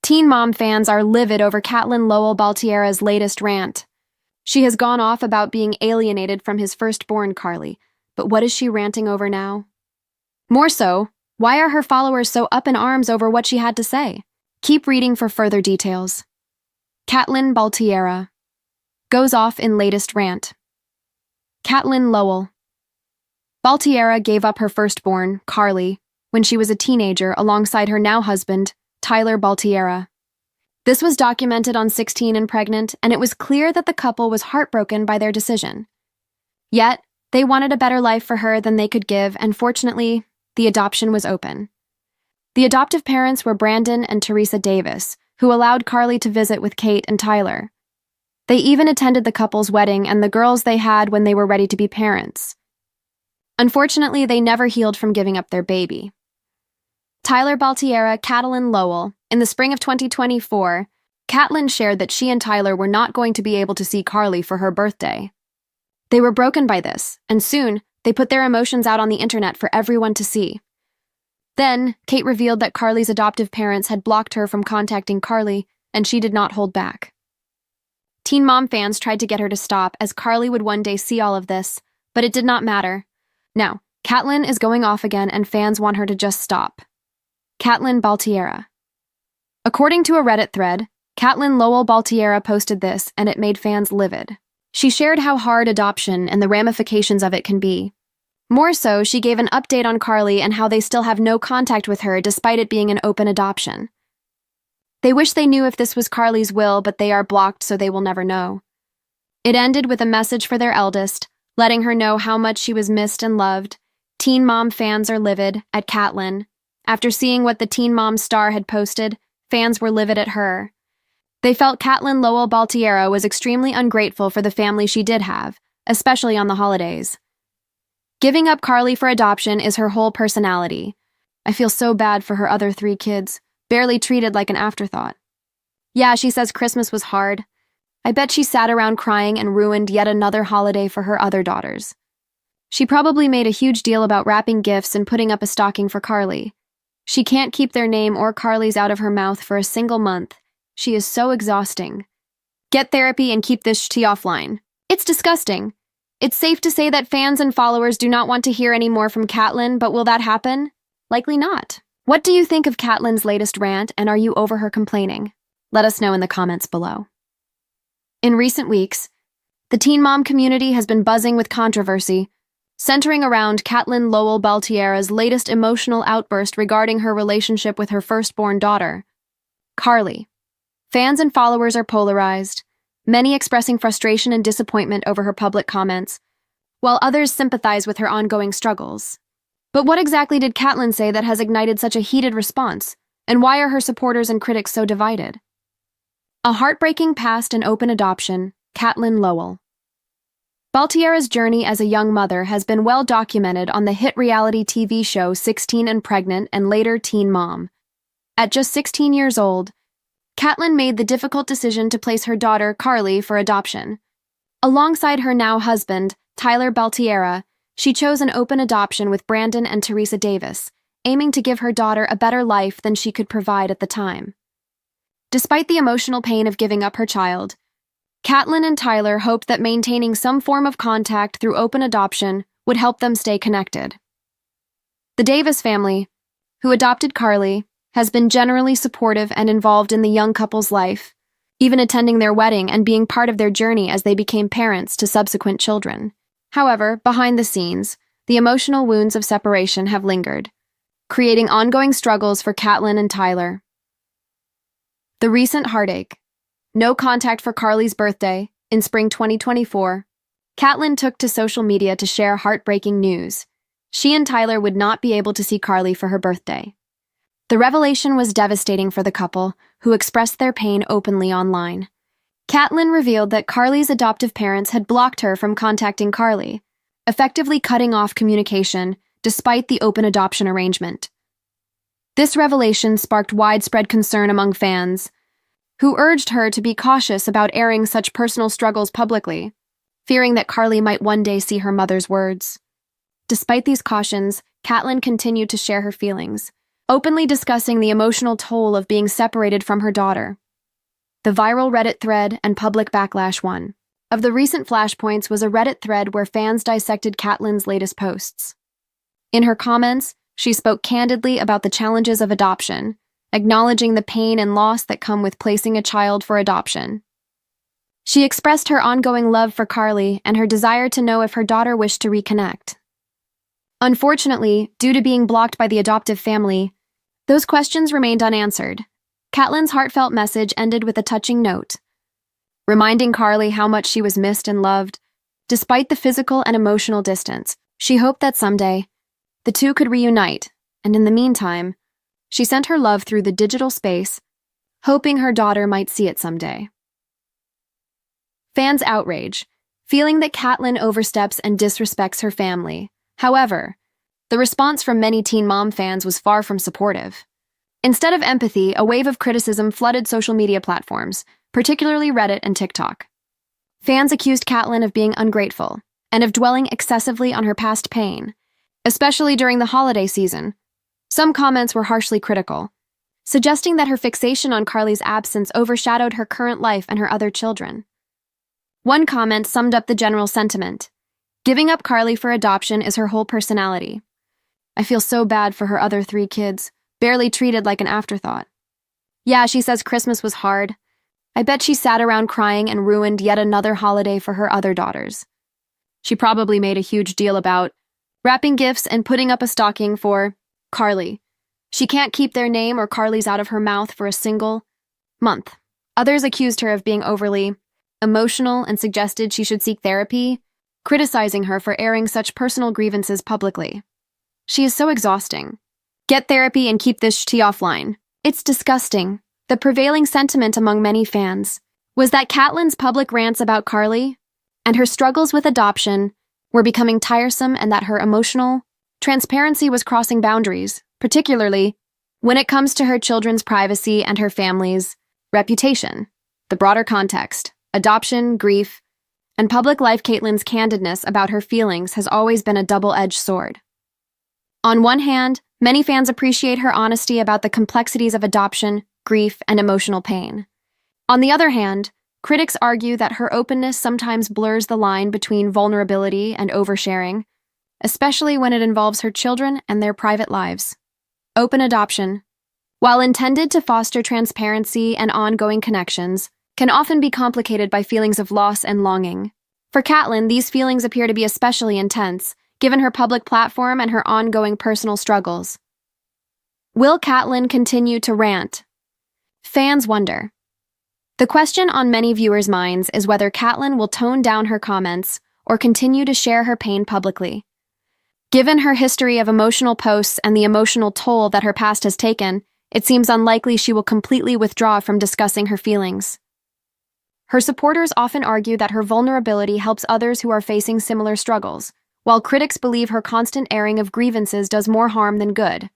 Teen Mom fans are livid over Catelynn Baltierra's latest rant. She has gone off about being alienated from his firstborn, Carly, but what is she ranting over now? More so, why are her followers so up in arms over what she had to say? Keep reading for further details. Catelynn Baltierra goes off in latest rant. Catelynn Baltierra gave up her firstborn, Carly, when she was a teenager alongside her now husband, Tyler Baltierra. This was documented on 16 and Pregnant, and it was clear that the couple was heartbroken by their decision. Yet, they wanted a better life for her than they could give, and fortunately, the adoption was open. The adoptive parents were Brandon and Teresa Davis, who allowed Carly to visit with Kate and Tyler. They even attended the couple's wedding and the girls they had when they were ready to be parents. Unfortunately, they never healed from giving up their baby. Tyler Baltierra, Catelynn. In the spring of 2024, Catelynn shared that she and Tyler were not going to be able to see Carly for her birthday. They were broken by this, and soon, they put their emotions out on the internet for everyone to see. Then, Kate revealed that Carly's adoptive parents had blocked her from contacting Carly, and she did not hold back. Teen Mom fans tried to get her to stop, as Carly would one day see all of this, but it did not matter. Now, Catelynn is going off again, and fans want her to just stop. Catelynn Baltierra. According to a Reddit thread, Catelynn Baltierra posted this, and it made fans livid. She shared how hard adoption and the ramifications of it can be. More so, she gave an update on Carly and how they still have no contact with her despite it being an open adoption. They wish they knew if this was Carly's will, but they are blocked, so they will never know. It ended with a message for their eldest, letting her know how much she was missed and loved. Teen Mom fans are livid at Catelynn. After seeing what the Teen Mom star had posted, fans were livid at her. They felt Catelynn Baltierra was extremely ungrateful for the family she did have, especially on the holidays. Giving up Carly for adoption is her whole personality. I feel so bad for her other 3 kids, barely treated like an afterthought. Yeah, she says Christmas was hard. I bet she sat around crying and ruined yet another holiday for her other daughters. She probably made a huge deal about wrapping gifts and putting up a stocking for Carly. She can't keep their name or Carly's out of her mouth for a single month. She is so exhausting. Get therapy and keep this tea offline. It's disgusting. It's safe to say that fans and followers do not want to hear any more from Catelynn, but will that happen? Likely not. What do you think of Catelynn's latest rant, and are you over her complaining? Let us know in the comments below. In recent weeks, the Teen Mom community has been buzzing with controversy, centering around Catelynn Baltierra's latest emotional outburst regarding her relationship with her firstborn daughter, Carly. Fans and followers are polarized, many expressing frustration and disappointment over her public comments, while others sympathize with her ongoing struggles. But what exactly did Catelynn say that has ignited such a heated response, and why are her supporters and critics so divided? A heartbreaking past and open adoption, Catelynn. Baltierra's journey as a young mother has been well documented on the hit reality TV show 16 and Pregnant and later Teen Mom. At just 16 years old, Catelynn made the difficult decision to place her daughter, Carly, for adoption. Alongside her now husband, Tyler Baltierra, she chose an open adoption with Brandon and Teresa Davis, aiming to give her daughter a better life than she could provide at the time. Despite the emotional pain of giving up her child, Catelynn and Tyler hoped that maintaining some form of contact through open adoption would help them stay connected. The Davis family, who adopted Carly, has been generally supportive and involved in the young couple's life, even attending their wedding and being part of their journey as they became parents to subsequent children. However, behind the scenes, the emotional wounds of separation have lingered, creating ongoing struggles for Catelynn and Tyler. The recent heartache. No contact for Carly's birthday, in spring 2024, Catelynn took to social media to share heartbreaking news. She and Tyler would not be able to see Carly for her birthday. The revelation was devastating for the couple, who expressed their pain openly online. Catelynn revealed that Carly's adoptive parents had blocked her from contacting Carly, effectively cutting off communication despite the open adoption arrangement. This revelation sparked widespread concern among fans, who urged her to be cautious about airing such personal struggles publicly, fearing that Carly might one day see her mother's words. Despite these cautions, Catelynn continued to share her feelings. openly discussing the emotional toll of being separated from her daughter. The viral Reddit thread and public backlash one. Of the recent flashpoints was a Reddit thread where fans dissected Catelynn's latest posts. In her comments, she spoke candidly about the challenges of adoption, acknowledging the pain and loss that come with placing a child for adoption. She expressed her ongoing love for Carly and her desire to know if her daughter wished to reconnect. Unfortunately, due to being blocked by the adoptive family, those questions remained unanswered. Catelynn's heartfelt message ended with a touching note, reminding Carly how much she was missed and loved. Despite the physical and emotional distance, she hoped that someday, the two could reunite, and in the meantime, she sent her love through the digital space, hoping her daughter might see it someday. Fans outrage, feeling that Catelynn oversteps and disrespects her family. However, the response from many Teen Mom fans was far from supportive. Instead of empathy, a wave of criticism flooded social media platforms, particularly Reddit and TikTok. Fans accused Catelynn of being ungrateful and of dwelling excessively on her past pain, especially during the holiday season. Some comments were harshly critical, suggesting that her fixation on Carly's absence overshadowed her current life and her other children. One comment summed up the general sentiment: giving up Carly for adoption is her whole personality. I feel so bad for her other 3 kids, barely treated like an afterthought. Yeah, she says Christmas was hard. I bet she sat around crying and ruined yet another holiday for her other daughters. She probably made a huge deal about wrapping gifts and putting up a stocking for Carly. She can't keep their name or Carly's out of her mouth for a single month. Others accused her of being overly emotional and suggested she should seek therapy, criticizing her for airing such personal grievances publicly. She is so exhausting. Get therapy and keep this tea offline. It's disgusting. The prevailing sentiment among many fans was that Catelynn's public rants about Carly and her struggles with adoption were becoming tiresome and that her emotional transparency was crossing boundaries, particularly when it comes to her children's privacy and her family's reputation. The broader context, adoption, grief, and public life. Catelynn's candidness about her feelings has always been a double-edged sword. On one hand, many fans appreciate her honesty about the complexities of adoption, grief, and emotional pain. On the other hand, critics argue that her openness sometimes blurs the line between vulnerability and oversharing, especially when it involves her children and their private lives. Open adoption, while intended to foster transparency and ongoing connections, can often be complicated by feelings of loss and longing. For Catelynn, these feelings appear to be especially intense, given her public platform and her ongoing personal struggles. Will Catelynn continue to rant? Fans wonder. The question on many viewers' minds is whether Catelynn will tone down her comments or continue to share her pain publicly. Given her history of emotional posts and the emotional toll that her past has taken, it seems unlikely she will completely withdraw from discussing her feelings. Her supporters often argue that her vulnerability helps others who are facing similar struggles, while critics believe her constant airing of grievances does more harm than good.